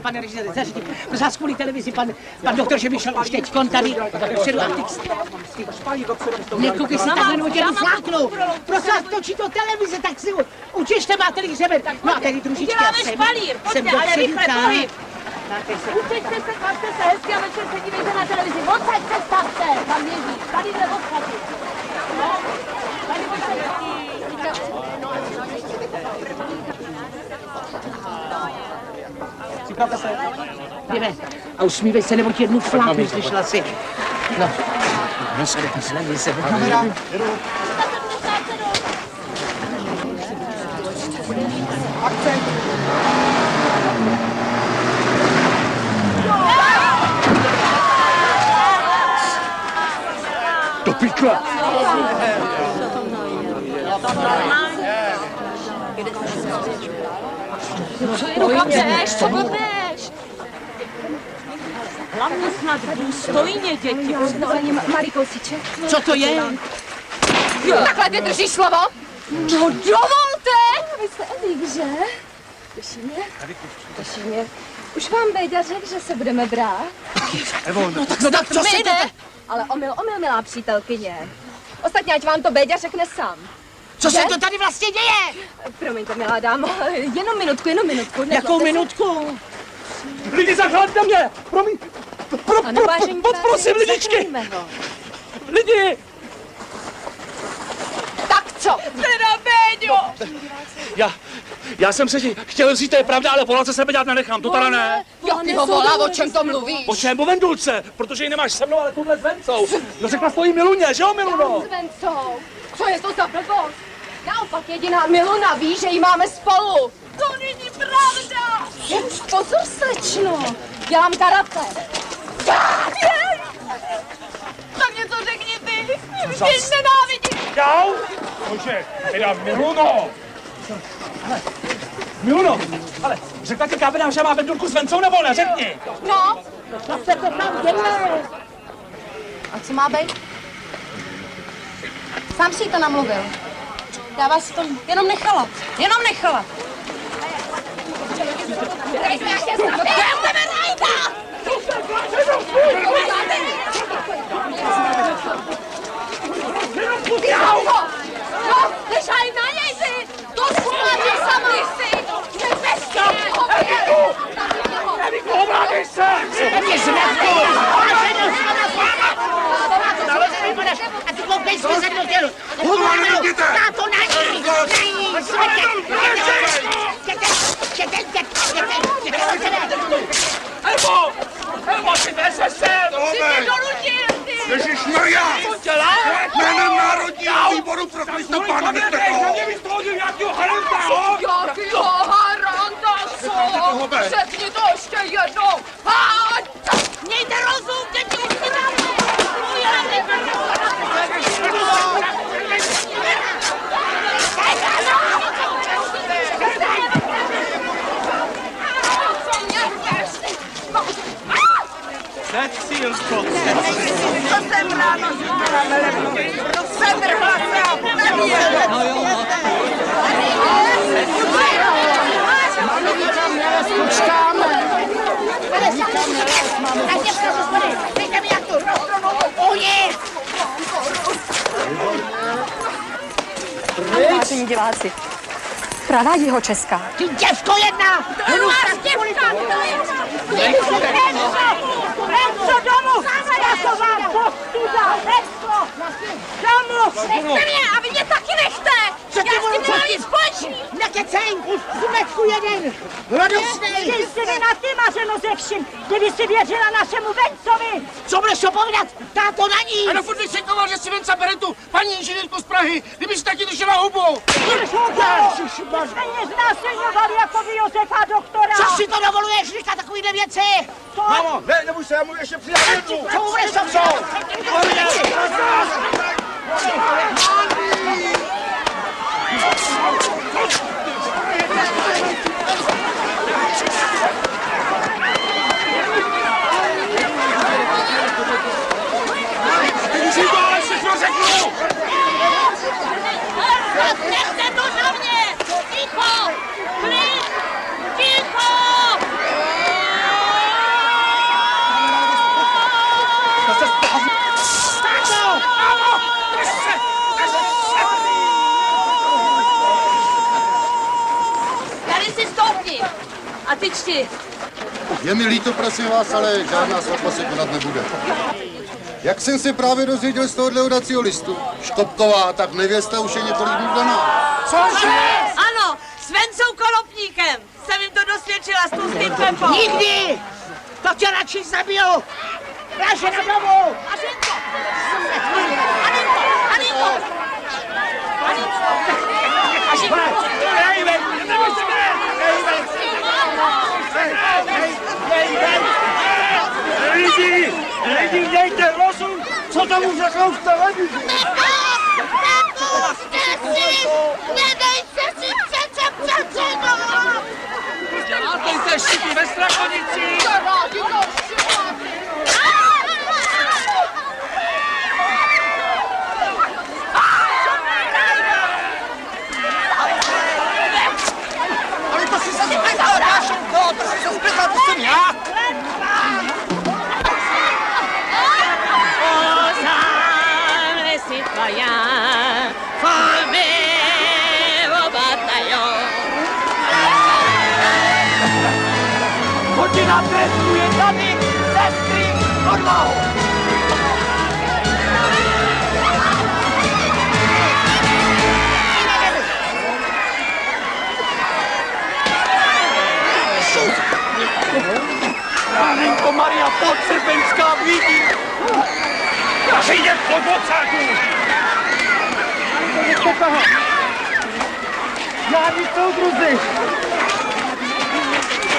Pane režiséře, zařadím. Prosím kvůli televizi, pan doktor, že vyšel už teďkon tady dopředu a ty nekoukej se takhle, nebo tě vyfláknou. Prosím vás, točí to televize, tak si učište, máte-li hřeben. No a tady družičky, já jsem ale rychle pohyb. Učište se, klaďte se hezky a večer se dívejte na televizi. Odsaď se stavte, tam ježí, tady jde odsaď. Připravte se. Jdeme. A usmívej se, nebo ti jednu fláknu, slyšela jsi. No. Zlevni se. Kamera. Akce. Do píkla. Co blbeš? Hlavně snad důstojně, děti. Za ním malý kousíček. Co to je? Takhle ty držíš slovo? No dovolte! Vy jste Edik, že? Těší mě. Už vám Béďa řekl, že se budeme brát. No tak co se to... Ale omyl, milá přítelkyně. Ostatně, ať vám to Béďa řekne sám. Co se to tady vlastně děje? Promiňte, milá dámo, jenom minutku. Jakou minutku? Lidi, zachraňte mě! Promiň! Prosím, lidičky! Lidi! Tak co? Teda, Béďo! Já jsem se chtěl říct, to je pravda, ale volat se sebe dělat nenechám, to teda ne. Jo, ty ho volá, o čem to mluvíš? O čem? O Vendulce, protože ji nemáš se mnou, ale tuhle s Vencou. No řekla svojí Miluně, že jo, Miluno? S Vencou. Co je to za blbost? Naopak jediná Miluna ví, že ji máme spolu. To není pravda! Pozor, slečno, dělám karate. Tak něco řekni ty! Mě nenávidím! Jau? Bože, teda Miluno! Miluno, ale řekla ti Kábina, že má Vendulku s Vencou nebo ne? Řekni! No, Co se to tam děje? a co má být? Sám si jí to namluvil. Já vás to jenom nechala. No, nešaj na něj ty! To zkumáte sama! Jsi bezpečný! Eviku, obrátej se! Mě zmetku! A ty koukej jsme se do tělu! Dá to na ní! Elmo, ty vezeš sem! Ty mě donutil, ty! Ježišmarja! Co dělá? Jménem Národního výboru pro Kristo pána byste to! Mě vystoudil nějakýho haranta, ho? Jakýho haranta, co? Řekni to ještě jednou! Mějte rozum, děti, už si dáme! Cecilko, To jsem ráno zjistila velebně. Sedrhla se a nevěděla. No jo. Počkáme! Tak je prosím, spody, dejte mi nějakou roztronou ohni! Vážení diváci, pravá Jihočeská. Ty děvko jedna! Renzo, domů! Já to vám postuda! Renzo! Domů! Nechte mě a vy mě taky nechte! Co ty Já s tím vole, nemám nic společný! Nekecej! Zmetku jeden! Radostnej! Ty jsi mi na ty mařeno ze vším, kdyby si věřila našemu Vencovi! Co budeš to povídat? Táto na ní! Ano, furt vykřikoval, že si Venca bere tu paní inženýrku z Prahy, kdyby si taky držela hubu. Mě znásilňovali jako vy Josefa doktora! Co si to dovoluješ říkat takovýhle věci? Mámo, ne, neboj se, já mu ještě přidám jednu. Co budeš to co? Nechte to na mě! Ticho! Klid! Ticho! dosti. Je mi líto, prosím vás, ale žádná svatba se konat nebude. Jak jsem se právě dozvěděl z tohohle odacího listu, Štopková, tak nevěsta už je několik dní vdaná. Cože? Ano, s Vencou Kolopníkem. Jsem jim to dosvědčila s tlustým Pepou. Nikdy! To tě radši zabiju! Ráže na domu! Ašenko! Aninko! Aninko! Ašenko! Lidi, mějte rozum, co tomu řeknou v televizi? Nedej se si přece předsedo! Dělátejte šipy ve Strakonicích! Rádi to šumáte! Ale to si se zbytal, Dášenko, to si se zbytal, to jsem já. Hodina trestu je tady, sestry, odvahu! Ránenko Maria Podsrbenská vidí! Přijde po docáku! Já nic, soudruzi!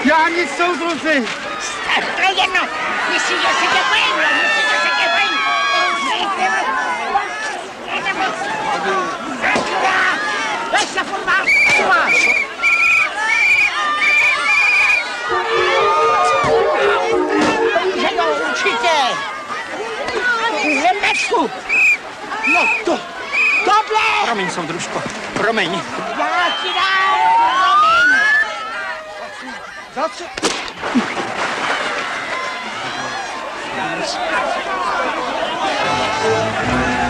Já nic, soudruzi! To je jedno! Myslíš, že se tě bojím, myslíš, že se tě bojím! Lež se furt máš! Že jo, určitě! Hnedečku! No to! Tohle! Promiň, soudružko, promiň. Já ti dám! Promiň! Za co?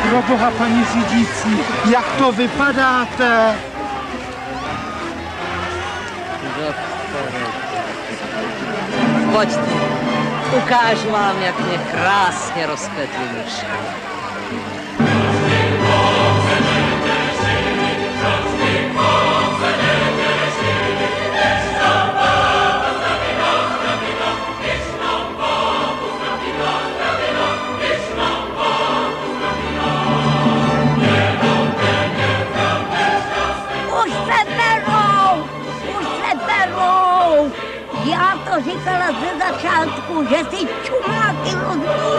Pro boha, paní řídící, jak to vypadáte? Pojďte, ukážu vám, jak mě krásně rozpletli myši. Já to říkala ze začátku, že si čumáky rozbíjí.